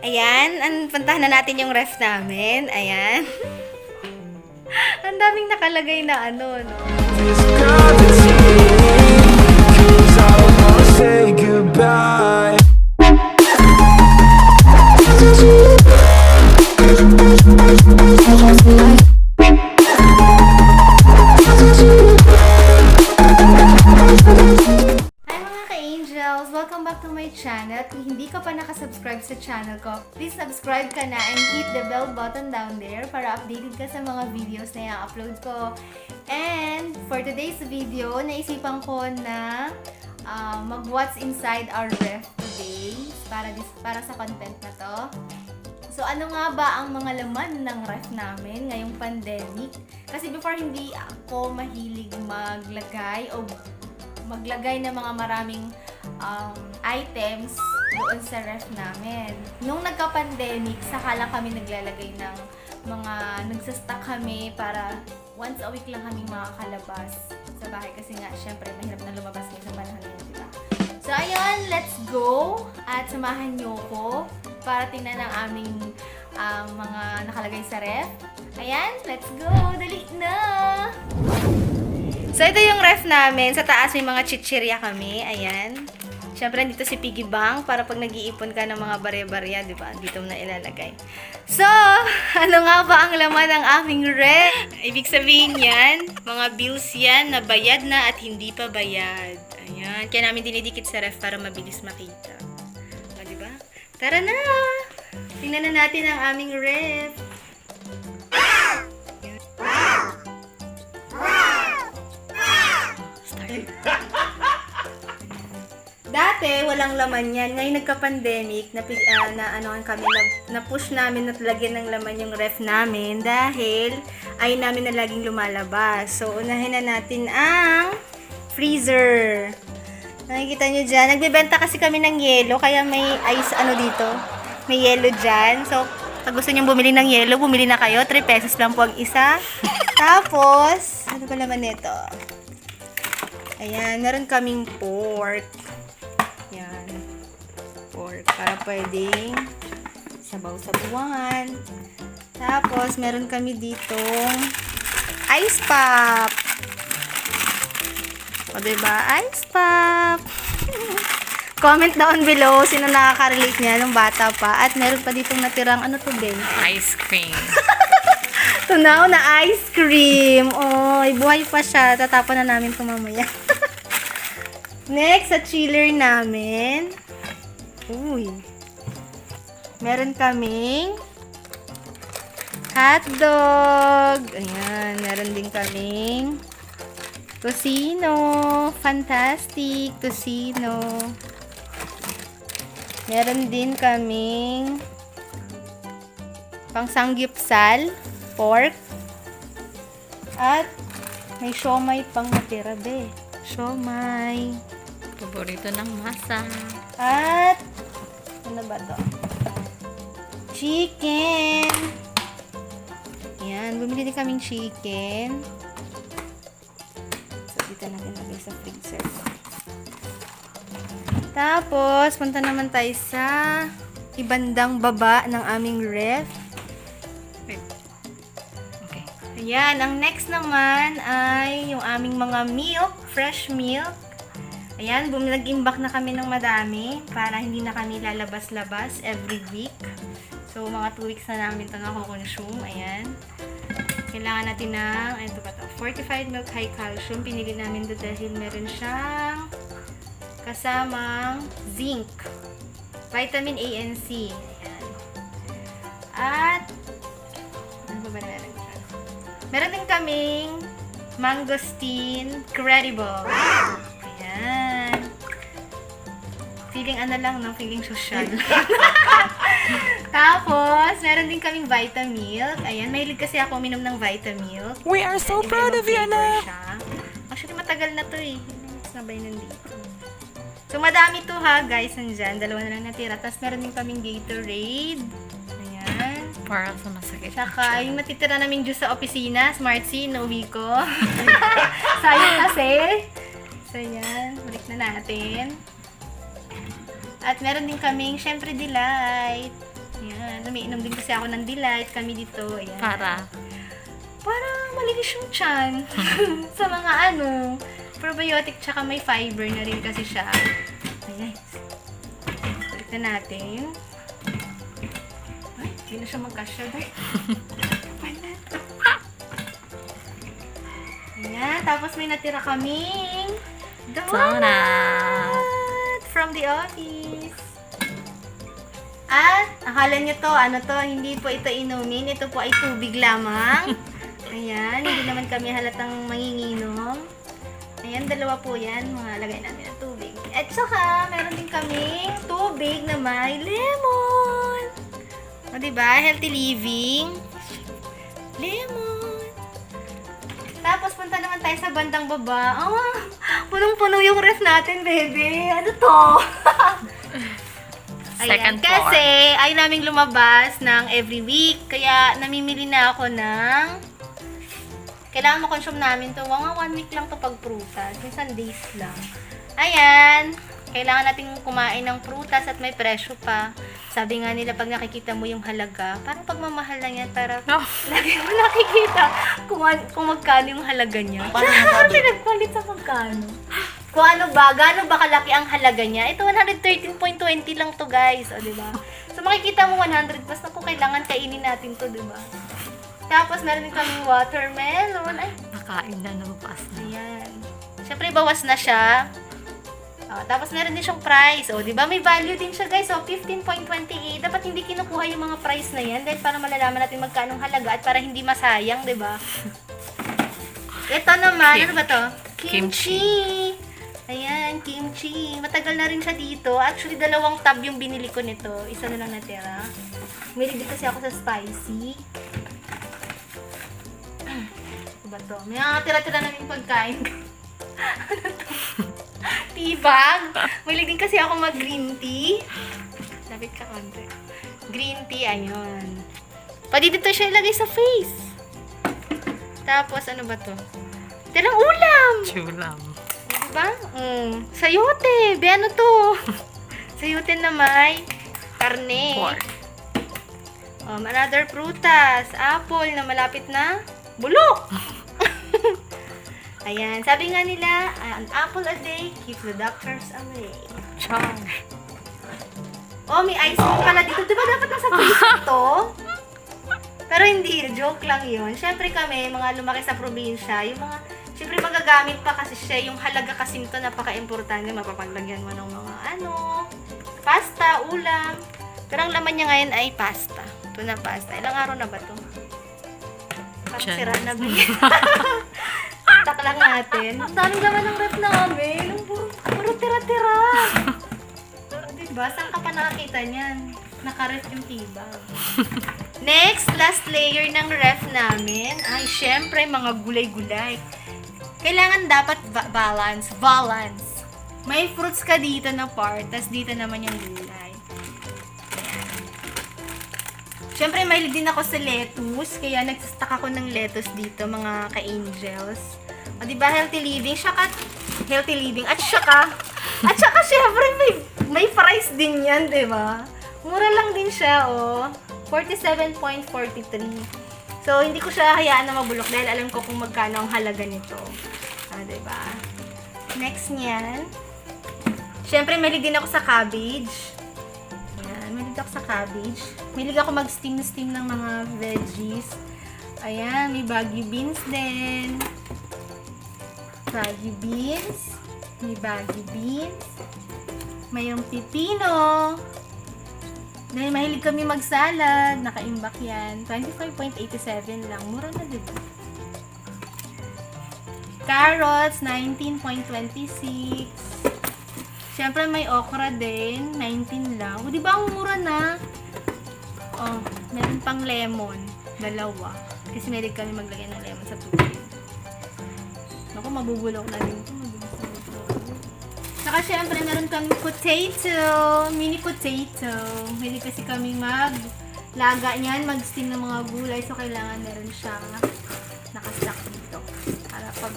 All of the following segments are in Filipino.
Ayan, puntahan na natin yung ref namin. Ayan. Ang daming nakalagay na ano, no? This gravity, 'cause I don't wanna say goodbye. Hi mga ka-angels! Welcome back to my channel. Kung hindi ka pa nakasubscribe sa channel ko, please subscribe ka na and hit the bell button down there para updated ka sa mga videos na i-upload ko. And for today's video, naisipan ko na mag-what's inside our ref today para sa content na to. So, ano nga ba ang mga laman ng ref namin ngayong pandemic? Kasi before, hindi ako mahilig maglagay ng mga maraming items doon sa ref namin. Nung nagka-pandemic, saka lang kami naglalagay ng nagsastock kami para once a week lang kami makakalabas sa bahay. Kasi nga, syempre, mahirap na lumabas ngayon sa panahon ngayon, diba? So, ayun, let's go! At samahan niyo ko para tingnan ang aming mga nakalagay sa ref. Ayan, let's go! Dali na! So, ito yung ref namin. Sa taas may mga chichirya kami. Ayan. Siyempre, dito si Piggy Bank para pag nag-iipon ka ng mga barya-barya, di ba? Dito mo na ilalagay. So, ano nga ba ang laman ng aming ref? Ibig sabihin yan, mga bills yan na bayad na at hindi pa bayad. Ayan. Kaya namin dinidikit sa ref para mabilis makita. O, di ba? Tara na! Tingnan na natin ang aming ref. Dati, walang laman yan. Ngayon nagka-pandemic, na-push namin na lagyan ng laman yung ref namin dahil ayaw namin na laging lumalabas. So, unahin na natin ang freezer. Nakikita nyo dyan. Nagbebenta kasi kami ng yelo, kaya may ice dito. May yelo dyan. So, pag gusto nyo bumili ng yelo, bumili na kayo. 3 pesos lang po ang isa. Tapos, ano pa naman nito? Ayan, meron kaming pork. Yan. Pork. Para pwedeng sabaw-sabuan. Tapos, meron kami ditong ice pop. O, diba? Ice pop. Comment down below sino nakaka-relate niya nung bata pa. At meron pa ditong natirang, ano to, Ben? Ice cream. Tunaw na ice cream. Oy, buhay pa siya. Tatapon na namin ito mamaya. Next, sa chiller namin. Uy. Meron kaming hotdog. Ayan. Meron din kaming tocino. Fantastic. Tocino. Meron din kaming pangsanggipsal. Pork. At may siomay pang natira, be. Siomay. Paborito ng masa. At ano ba to? Chicken. Yan. Bumili din kaming chicken. So, dito natin lagay sa freezer. Tapos, punta naman tayo sa ibandang baba ng aming ref. Ayan, ang next naman ay yung aming mga milk, fresh milk. Ayan, nag-imbak na kami ng madami para hindi na kami lalabas-labas every week. So, mga 2 weeks na namin ito nakukonsume. Ayan. Kailangan natin ng, ito ba ito? Fortified milk high calcium. Pinili namin ito dahil meron siyang kasamang zinc, vitamin A and C. Ayan. At, ano ba na meron? Meron din kaming mangosteen credible. Ayan. Feeling lang, no? Feeling social. Tapos, meron din kaming Vitamilk. Ayan, mahilig kasi ako uminom ng Vitamilk. We are so proud of you, Flavor anak! siya. Actually, matagal na to eh. Sabay nandito. So, madami to ha, guys. Nandyan. 2 na lang natira. Tapos, meron din kaming Gatorade. Ayan. Para sa masakit. Saka, yung natitira naming juice sa opisina, Smartsy, inuwi ko. Sayang kasi. So, yan. Balik na natin. At meron din kaming, syempre, Delight. umiinom din kasi ako ng Delight. Kami dito, ayan. Para malinis yung tiyan. Sa mga probiotic tsaka may fiber na rin kasi siya. Ayan. Balik na natin. Ay, hindi na siya magkasya. Ayan, tapos may natira kaming donut from the office. At, akala nyo to, hindi po ito inumin. Ito po ay tubig lamang. Ayan, hindi naman kami halatang manginginom. Ayan, dalawa po yan. Mga lagay namin ng tubig. At saka, meron din kami tubig na may lemon. O, diba? Healthy living. Lemon. Tapos, punta naman tayo sa bandang baba. Punong-puno yung ref natin, baby. Ano to? Ayan, second floor. kasi ay naming lumabas ng every week. Kaya namimili na ako ng kailangan makonsume namin to. Mga 1 week lang to pag prutas. Minsan days lang. Ayan. Kailangan nating kumain ng prutas at may presyo pa. Sabi nga nila pag nakikita mo yung halaga, parang pagmamahal lang yan. Para lagi mo nakikita kung magkano yung halaga niya. Paano pinagpalit sa magkano? Kung gaano ba kalaki ang halaga niya. Ito, 113.20 lang to, guys. O, diba? So, makikita mo 100 plus na kung kailangan kainin natin to, diba? Tapos, meron din kaming watermelon. Ay, nakain na ng pasta. ayan. Siyempre, bawas na siya. Tapos, meron din siyang price. O, diba? May value din siya, guys. So, 15.28. Dapat hindi kinukuha yung mga price na yan. Dahil para malalaman natin magkano halaga at para hindi masayang, diba? Ito naman, ano ba to? Kimchi. Ayan, kimchi. Matagal na rin siya dito. Actually, 2 tab yung binili ko nito. Isa na lang natira. Mahilig din kasi ako sa spicy. Ano ba to? May mga tira-tira na yung pagkain. Ano to? Tibag. Mahilig din kasi ako mag-green tea. Lapit ka konti. Green tea, ayun. Pwede dito siya ilagay sa face. Tapos, ano ba to? Tirang ulam! Chulam. Diba? Sayote! Ano to? Sayote na may karne. Pork. Another prutas. Apple na malapit na bulok. Ayan. Sabi nga nila, an apple a day keeps the doctors away. Char. May ice cream pala dito. Diba dapat nasa Facebook to? Pero hindi. Joke lang yun. Siyempre kami, mga lumaki sa probinsya, yung mga siyempre magagamit pa kasi siya, yung halaga kasi nito napaka-importante, mapapaglagyan mo ng mga pasta, ulam. Pero ang laman niya ngayon ay pasta. Ito na pasta. Ilang araw na ba to? Parang Diyan. sira na ba yun? Tak lang natin. Ang daming naman ng ref namin. Puro tira-tira. Diba? Saan ka pa nakakita niyan? Naka-ref yung tibag. Next, last layer ng ref namin ay syempre mga gulay-gulay. Kailangan dapat balance. May fruits ka dito na part, tas dito naman yung gulay. Ayan. Syempre, mahilig din ako sa lettuce, kaya nagsastock ako ng lettuce dito, mga ka-angels. O, diba, healthy living? At saka, syempre, may price din yan, diba? Mura lang din siya, 47.43. So, hindi ko siya hayaan na mabulok dahil alam ko kung magkano ang halaga nito. Diba? Next niyan. Siyempre, mahilig din ako sa cabbage. Ayan, mahilig ako sa cabbage. Mahilig ako mag-steam ng mga veggies. Ayan, may baggy beans din. May baggy beans. Mayroong pipino. Dahil mahilig kami magsalad, nakaimbak yan. 25.87 lang. Mura na, diba? Carrots, 19.26. Siyempre, may okra din. 19 lang. O, diba ang mura na? Meron pang lemon. 2. Kasi mahilig kami maglagay ng lemon sa tubig. Naku, mabubulok na din ito. Saka syempre, meron kami mini potato. Mahilig kasi kami maglaga niyan, mag-steam ng mga gulay. So, kailangan meron siyang nakastock dito. Para pag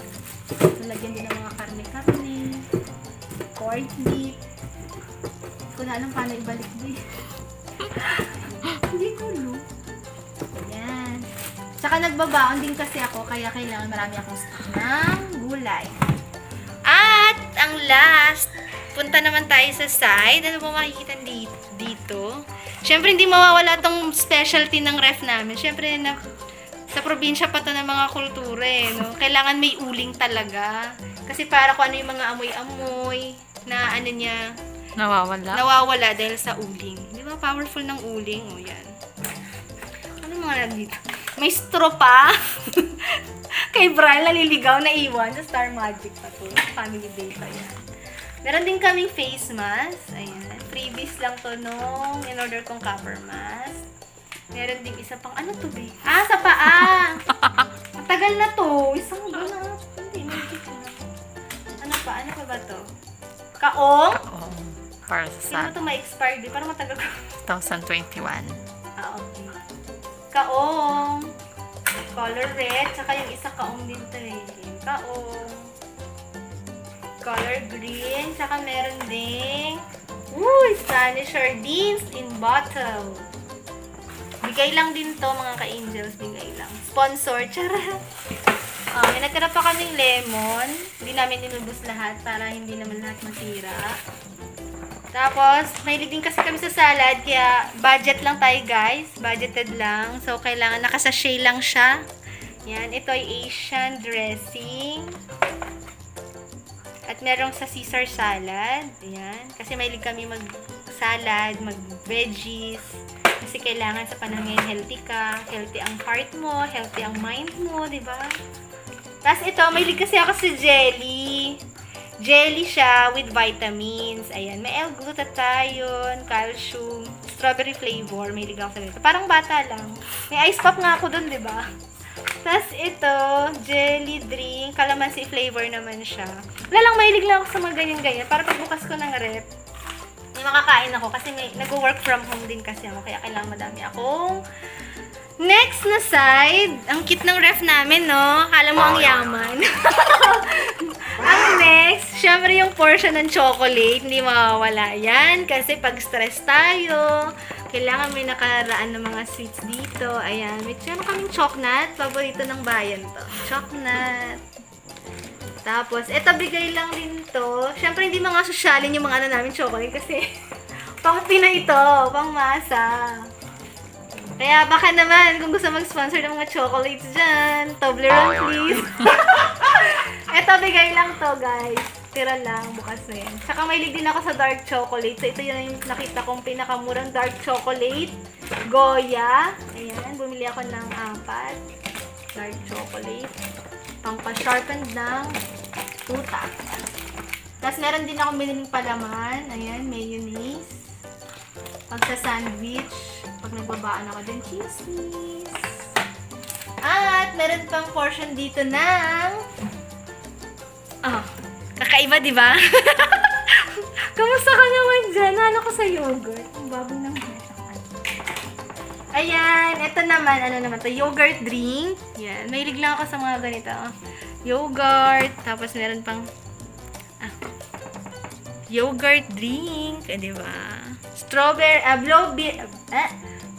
nalagyan din ng mga karne-karne, corned beef. Hindi ko na alam paano ibalik din. Hindi ko Tsaka nagbabaon din kasi ako, kaya kailangan marami akong stock ng gulay. At ang last, punta naman tayo sa side. Ano ba makikita dito? Siyempre, hindi mawawala tong specialty ng ref namin. Siyempre, sa probinsya pa to ng mga kultura no? Kailangan may uling talaga. Kasi para kung ano yung mga amoy-amoy na ano niya, nawawala dahil sa uling. Di ba? Powerful ng uling. O, yan. Ano mga dito? May straw pa. Kay Brian, naliligaw na iwan. Sa Star Magic pa to. Family Day pa yan. Meron din kaming face mask. Ayan. Freebies lang to nung in-order kong copper mask. Meron din isa pang, ano to, babe? Ah, sa paa! Matagal na to. Isang buwan. Hindi, may dito na. Ano pa? Ano pa ba to? Kaong? Para Hindi sa mo to ma-expired. Parang matagal ko. 2021. Ah, okay. Kaong. Color red. Tsaka yung isa kaong din to eh. Kaong. Color green. Tsaka meron ding Spanish sardines in bottle. Bigay lang din to mga ka-angels. Bigay lang. Sponsor. Charot. May natira pa kaming lemon. Hindi namin inubos lahat para hindi naman lahat masira. Tapos, mahilig din kasi kami sa salad, kaya budget lang tayo guys. Budgeted lang. So, kailangan nakasachet lang siya. Yan, ito ay Asian dressing. At merong sa Caesar salad. Yan, kasi mahilig kami mag-salad, mag-veggies. Kasi kailangan sa panahon ngayon healthy ka. Healthy ang heart mo, healthy ang mind mo, di ba? Tapos ito, mahilig kasi ako sa jelly. Jelly siya with vitamins. Ayan, may L-glutathione, calcium, strawberry flavor. May ligang sa nito. Parang bata lang. May ice pop nga ako dun, di ba? Tapos ito, jelly drink. Calamansi flavor naman siya. Wala lang, mahilig lang ako sa mga ganyan-ganyan. Para pagbukas ko ng rep, may makakain ako. Kasi nag-work from home din kasi ako. Kaya kailangan madami akong next na side. Ang cute ng ref namin, no? Akala mo ang yaman. Ang next, syempre yung portion ng chocolate, hindi mawawala yan. Kasi pag stress tayo, kailangan may nakaraan ng mga sweets dito. Ayan, may kaming chocnut. Paborito ng bayan to. Chocnut. Tapos, eto bigay lang din to. Syempre, hindi mga sosyalin yung mga ano namin chocolate kasi pang Pinoy ito, pang masa. Kaya baka naman, kung gusto mag-sponsor ng mga chocolates dyan, Toblerone please. Eto, bigay lang to guys. Tira lang, bukas na yan. Tsaka mahilig din ako sa dark chocolate. So, ito yun yung nakita kong pinakamurang dark chocolate. Goya. Ayan, bumili ako ng 4. Dark chocolate. Pangpa-sharpened ng tuta. Tapos, meron din ako biniling palaman. Ayan, mayonnaise. Pag sa sandwich, pag nagbabaan ako din, cheese. At, meron pang portion dito ng kakaiba, di ba? Kamusta ka naman dyan? Ano ko sa yogurt? Ang baboy ng ayan, ito naman, ano naman to? Yogurt drink. Yan, mahilig lang ako sa mga ganito. Yogurt, tapos meron pang yogurt drink, di ba? Strawberry,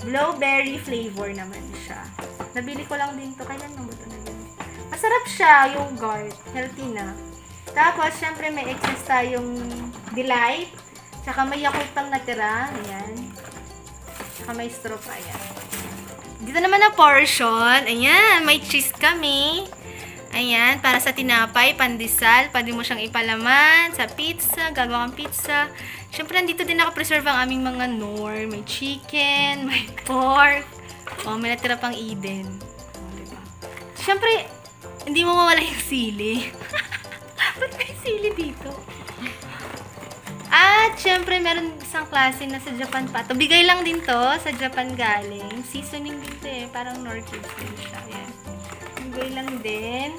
blueberry flavor naman siya. Nabili ko lang din to. Kailan mo ba ito nabili? Masarap siya, yogurt. Healthy na. Tapos, syempre may excess tayong delight. Tsaka may Yakult pang natira. Ayan. Tsaka may straw pa. Ayan. Dito naman na portion. Ayan, may cheese kami. Ayan, para sa tinapay, pandesal. Pwede mo siyang ipalaman sa pizza, gagawa kang pizza. Syempre, nandito din nakapreserve ang aming mga nor. May chicken, may pork. May natira pang Eden. Diba? Syempre, hindi mo mawala yung sili. Ba't may sili dito? At, syempre, meron isang klase na sa Japan pa. To, bigay lang din to. Sa Japan galing. Seasoning dito eh. Parang Nor cubes din siya. Ayan. Bigay lang din.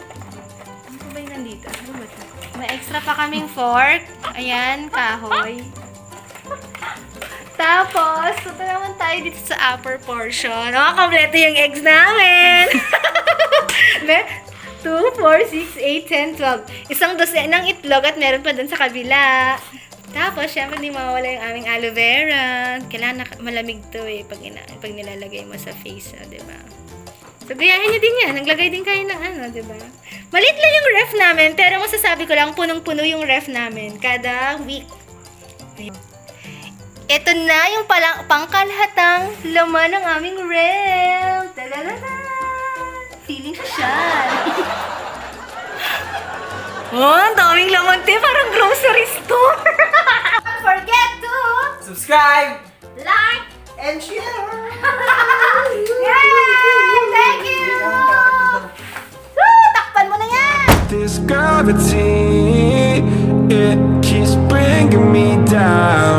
Ano ba yung nandito? Ano ba ito? May extra pa kaming fork. Ayan, kahoy. Tapos, punta naman tayo dito sa upper portion. Kompleto yung eggs namin! 2, 4, 6, 8, 10, 12. Isang dosen ng itlog at meron pa dun sa kabila. Tapos, syempre, hindi mawawala yung aming aloe vera. Kailangan malamig to eh pag nilalagay mo sa face, diba? So, So, gayahin nyo din yan. Naglagay din kayo ng ano, di ba? Maliit lang yung ref namin, pero masasabi ko lang, punong-puno yung ref namin kada week. Ayun. Ito na yung pangkalahatang laman ng aming ref. Talalala! Feeling social. Oh, ang daming laman, te. Parang grocery store. Don't forget to Subscribe like and share. Yay! Thank you! Woo! Takpan mo na yan! This gravity, it keeps bringing me down.